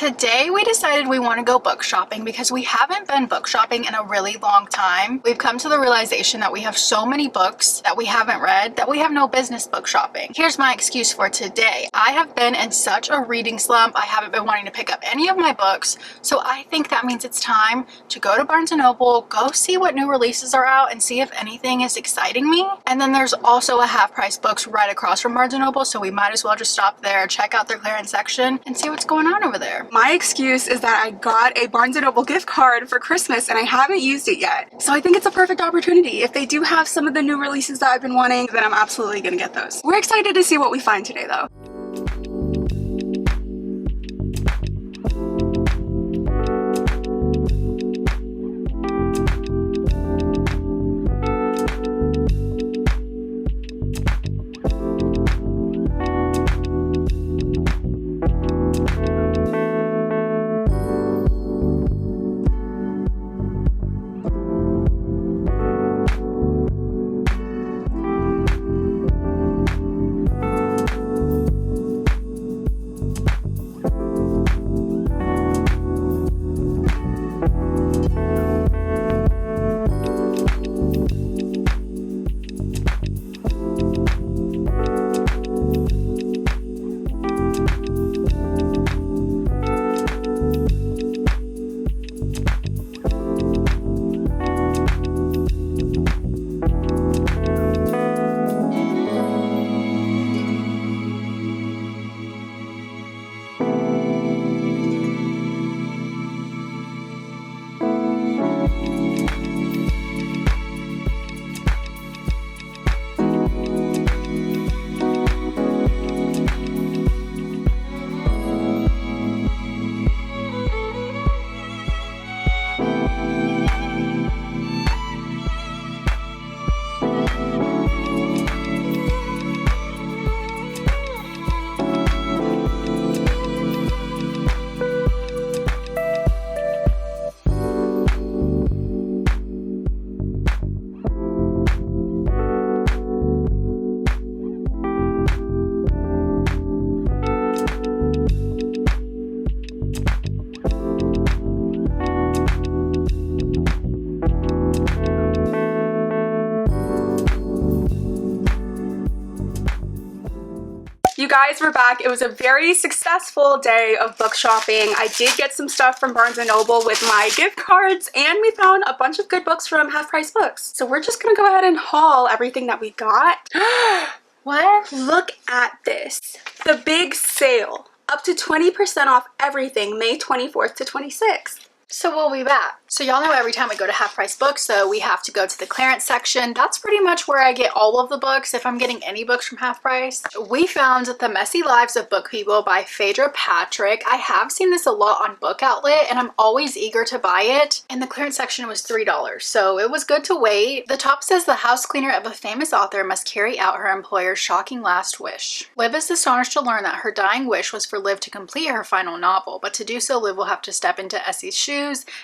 Today we decided we want to go book shopping because we haven't been book shopping in a really long time. We've come to the realization that we have so many books that we haven't read that we have no business book shopping. Here's my excuse for today. I have been in such a reading slump. I haven't been wanting to pick up any of my books, so I think that means it's time to go to Barnes & Noble, go see what new releases are out and see if anything is exciting me. And then there's also a half price books right across from Barnes & Noble, so we might as well just stop there, check out their clearance section and see what's going on over there. My excuse is that I got a Barnes & Noble gift card for Christmas and I haven't used it yet. So I think it's a perfect opportunity. If they do have some of the new releases that I've been wanting, then I'm absolutely gonna get those. We're excited to see what we find today though. You guys, we're back. It was a very successful day of book shopping. I did get some stuff from Barnes & Noble with my gift cards, and we found a bunch of good books from Half Price Books. So we're just gonna go ahead and haul everything that we got. What? Look at this. The big sale. Up to 20% off everything, May 24th to 26th. So we'll be back. So y'all know every time we go to Half Price Books, so we have to go to the clearance section. That's pretty much where I get all of the books if I'm getting any books from Half Price. We found The Messy Lives of Book People by Phaedra Patrick. I have seen this a lot on BookOutlet and I'm always eager to buy it. And the clearance section was $3, so it was good to wait. The top says the house cleaner of a famous author must carry out her employer's shocking last wish. Liv is astonished to learn that her dying wish was for Liv to complete her final novel, but to do so Liv will have to step into Essie's shoes.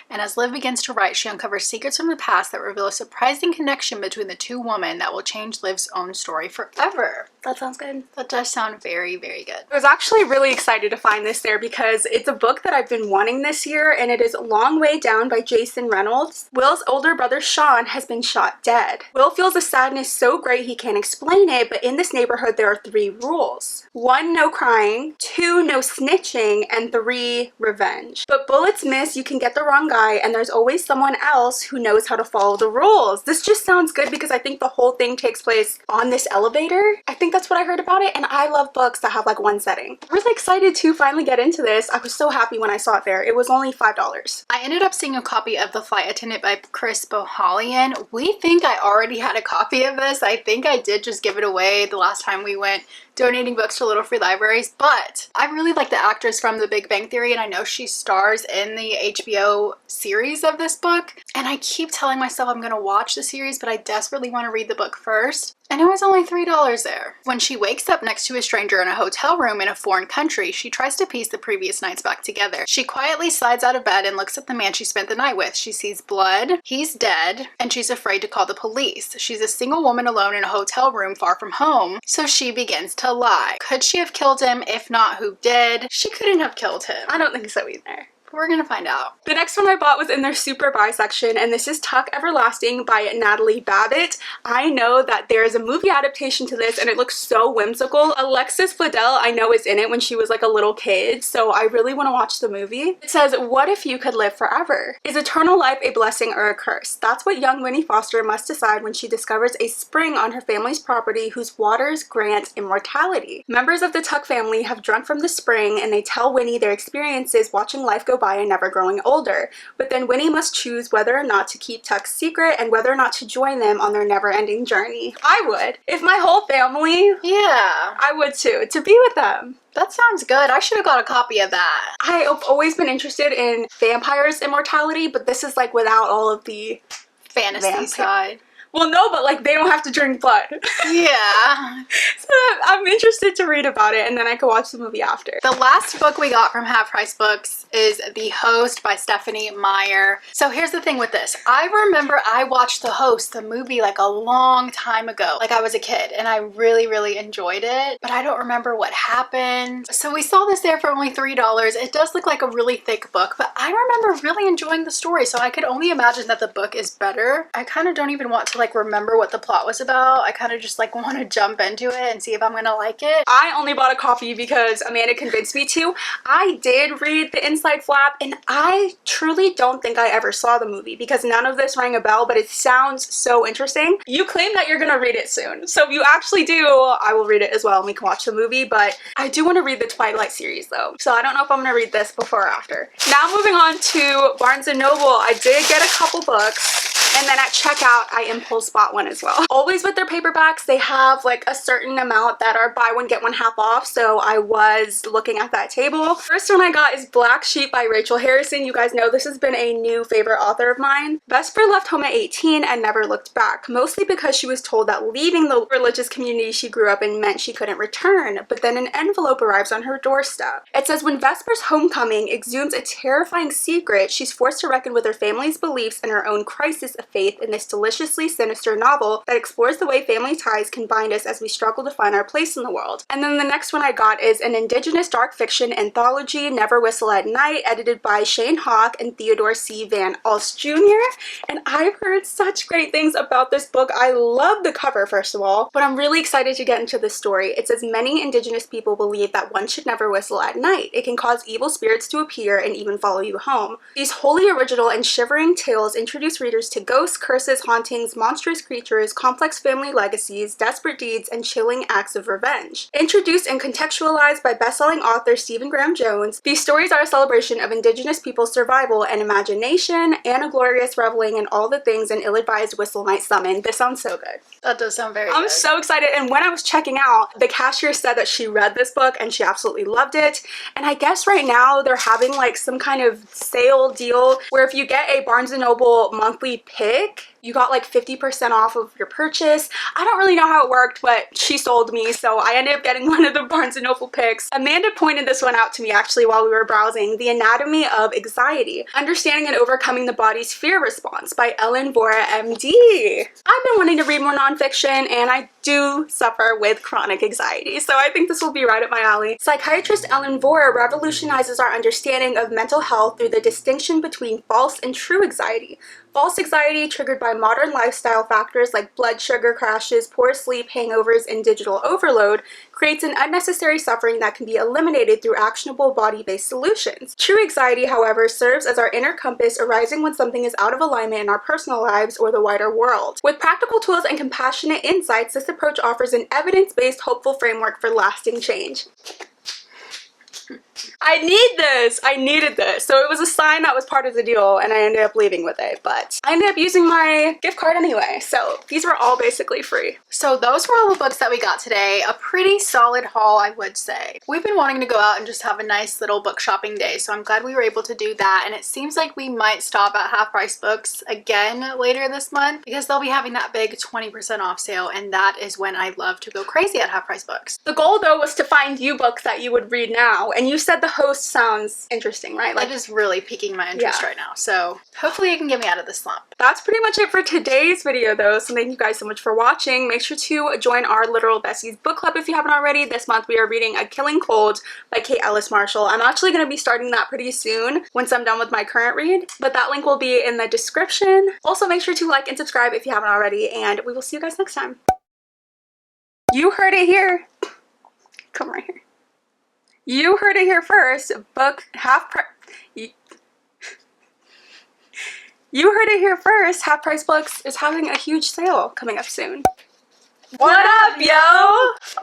And as Liv begins to write, she uncovers secrets from the past that reveal a surprising connection between the two women that will change Liv's own story forever. That sounds good. That does sound very, very good. I was actually really excited to find this there because it's a book that I've been wanting this year, and it is Long Way Down by Jason Reynolds. Will's older brother Sean has been shot dead. Will feels a sadness so great he can't explain it, but in this neighborhood there are 3 rules. 1, no crying, 2, no snitching, and 3, revenge. But bullets miss, you can get the wrong guy, and there's always someone else who knows how to follow the rules. This just sounds good because I think the whole thing takes place on this elevator. I think that's what I heard about it, and I love books that have like one setting. I'm really excited to finally get into this. I was so happy when I saw it there. It was only $5. I ended up seeing a copy of The Flight Attendant by Chris Bohalian. We think I already had a copy of this. I think I did just give it away the last time we went donating books to Little Free Libraries, but I really like the actress from The Big Bang Theory, and I know she stars in the HBO series of this book, and I keep telling myself I'm gonna watch the series, but I desperately want to read the book first. And it was only $3 there. When she wakes up next to a stranger in a hotel room in a foreign country, she tries to piece the previous nights back together. She quietly slides out of bed and looks at the man she spent the night with. She sees blood, he's dead, and she's afraid to call the police. She's a single woman alone in a hotel room far from home, so she begins to to lie? Could she have killed him? If not, who did? She couldn't have killed him. I don't think so either. We're gonna find out. The next one I bought was in their Super Buy section, and this is Tuck Everlasting by Natalie Babbitt. I know that there is a movie adaptation to this, and it looks so whimsical. Alexis Bledel, I know, is in it when she was like a little kid, so I really want to watch the movie. It says, what if you could live forever? Is eternal life a blessing or a curse? That's what young Winnie Foster must decide when she discovers a spring on her family's property whose waters grant immortality. Members of the Tuck family have drunk from the spring, and they tell Winnie their experiences watching life go by and never growing older. But then Winnie must choose whether or not to keep Tuck's secret and whether or not to join them on their never-ending journey. I would. If my whole family... Yeah. I would too. To be with them. That sounds good. I should have got a copy of that. I've always been interested in vampires' immortality, but this is like without all of the Fantasy side. Well, no, but like they don't have to drink blood. Yeah. So I'm interested to read about it, and then I could watch the movie after. The last book we got from Half Price Books is The Host by Stephanie Meyer. So here's the thing with this. I remember I watched The Host, the movie, like a long time ago. Like I was a kid, and I really, really enjoyed it, but I don't remember what happened. So we saw this there for only $3. It does look like a really thick book, but I remember really enjoying the story, so I could only imagine that the book is better. I kind of don't even want to like remember what the plot was about. I kind of just like want to jump into it and see if I'm gonna like it. I only bought a copy because Amanda convinced me to. I did read the inside flap, and I truly don't think I ever saw the movie because none of this rang a bell, but it sounds so interesting. You claim that you're gonna read it soon, so if you actually do, I will read it as well and we can watch the movie, but I do want to read the Twilight series though, so I don't know if I'm gonna read this before or after. Now moving on to Barnes & Noble, I did get a couple books. And then at checkout, I impulse bought one as well. Always with their paperbacks, they have like a certain amount that are buy one, get one half off. So I was looking at that table. First one I got is Black Sheep by Rachel Harrison. You guys know this has been a new favorite author of mine. Vesper left home at 18 and never looked back, mostly because she was told that leaving the religious community she grew up in meant she couldn't return. But then an envelope arrives on her doorstep. It says, when Vesper's homecoming exhumes a terrifying secret, she's forced to reckon with her family's beliefs and her own crisis of faith in this deliciously sinister novel that explores the way family ties can bind us as we struggle to find our place in the world. And then the next one I got is an Indigenous dark fiction anthology, Never Whistle at Night, edited by Shane Hawk and Theodore C. Van Alst Jr. And I've heard such great things about this book. I love the cover, first of all, but I'm really excited to get into this story. It says many Indigenous people believe that one should never whistle at night. It can cause evil spirits to appear and even follow you home. These wholly original and shivering tales introduce readers to ghosts, curses, hauntings, monstrous creatures, complex family legacies, desperate deeds, and chilling acts of revenge. Introduced and contextualized by best-selling author Stephen Graham Jones, these stories are a celebration of Indigenous people's survival and imagination, and a glorious reveling in all the things an ill-advised whistle might summon. This sounds so good. That does sound very good. I'm so excited, and when I was checking out, the cashier said that she read this book and she absolutely loved it, and I guess right now they're having like some kind of sale deal where if you get a Barnes & Noble monthly pick, you got like 50% off of your purchase. I don't really know how it worked, but she sold me, so I ended up getting one of the Barnes & Noble picks. Amanda pointed this one out to me actually while we were browsing, The Anatomy of Anxiety, Understanding and Overcoming the Body's Fear Response by Ellen Vora, MD. I've been wanting to read more nonfiction, and I do suffer with chronic anxiety, so I think this will be right up my alley. Psychiatrist Ellen Vora revolutionizes our understanding of mental health through the distinction between false and true anxiety. False anxiety, triggered by modern lifestyle factors like blood sugar crashes, poor sleep, hangovers, and digital overload, creates an unnecessary suffering that can be eliminated through actionable body-based solutions. True anxiety, however, serves as our inner compass arising when something is out of alignment in our personal lives or the wider world. With practical tools and compassionate insights, this approach offers an evidence-based, hopeful framework for lasting change. I need this! I needed this. So it was a sign that was part of the deal, and I ended up leaving with it, but I ended up using my gift card anyway, so these were all basically free. So those were all the books that we got today. A pretty solid haul, I would say. We've been wanting to go out and just have a nice little book shopping day, so I'm glad we were able to do that, and it seems like we might stop at Half Price Books again later this month because they'll be having that big 20% off sale, and that is when I love to go crazy at Half Price Books. The goal, though, was to find you books that you would read now, and you said said the host sounds interesting, right? Like, it is really piquing my interest right now. So hopefully it can get me out of this slump. That's pretty much it for today's video though. So thank you guys so much for watching. Make sure to join our Literal Besties book club if you haven't already. This month we are reading A Killing Cold by Kate Ellis Marshall. I'm actually going to be starting that pretty soon once I'm done with my current read, but that link will be in the description. Also make sure to like and subscribe if you haven't already, and we will see you guys next time. You heard it here. Come right here. You heard it here first. Book half price. You heard it here first. Half Price Books is having a huge sale coming up soon. What up, yo?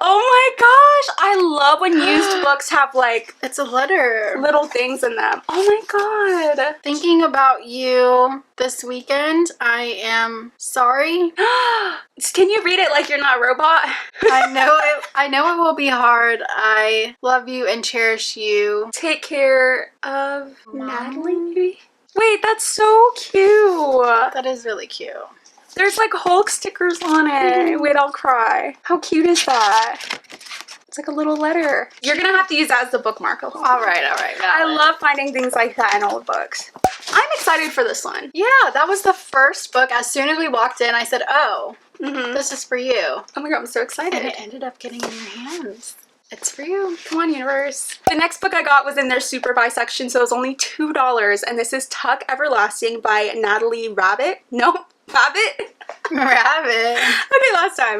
Oh my gosh, I love when used books have like It's a letter. little things in them. Oh my god. Thinking about you this weekend. I am sorry. Can you read it like you're not a robot? I know it will be hard. I love you and cherish you. Take care of Mom? Natalie, maybe? Wait, that's so cute. That is really cute. There's like Hulk stickers on it. Wait, I'll cry. How cute is that? It's like a little letter. You're gonna have to use that as the bookmark. All right. I love finding things like that in old books. I'm excited for this one. Yeah, that was the first book. As soon as we walked in, I said, oh, this is for you. Oh my god, I'm so excited. And it ended up getting in your hands. It's for you. Come on, universe. The next book I got was in their super buy section, so it was only $2, and this is Tuck Everlasting by Natalie Rabbit. No, Rabbit? Rabbit. Okay, last time.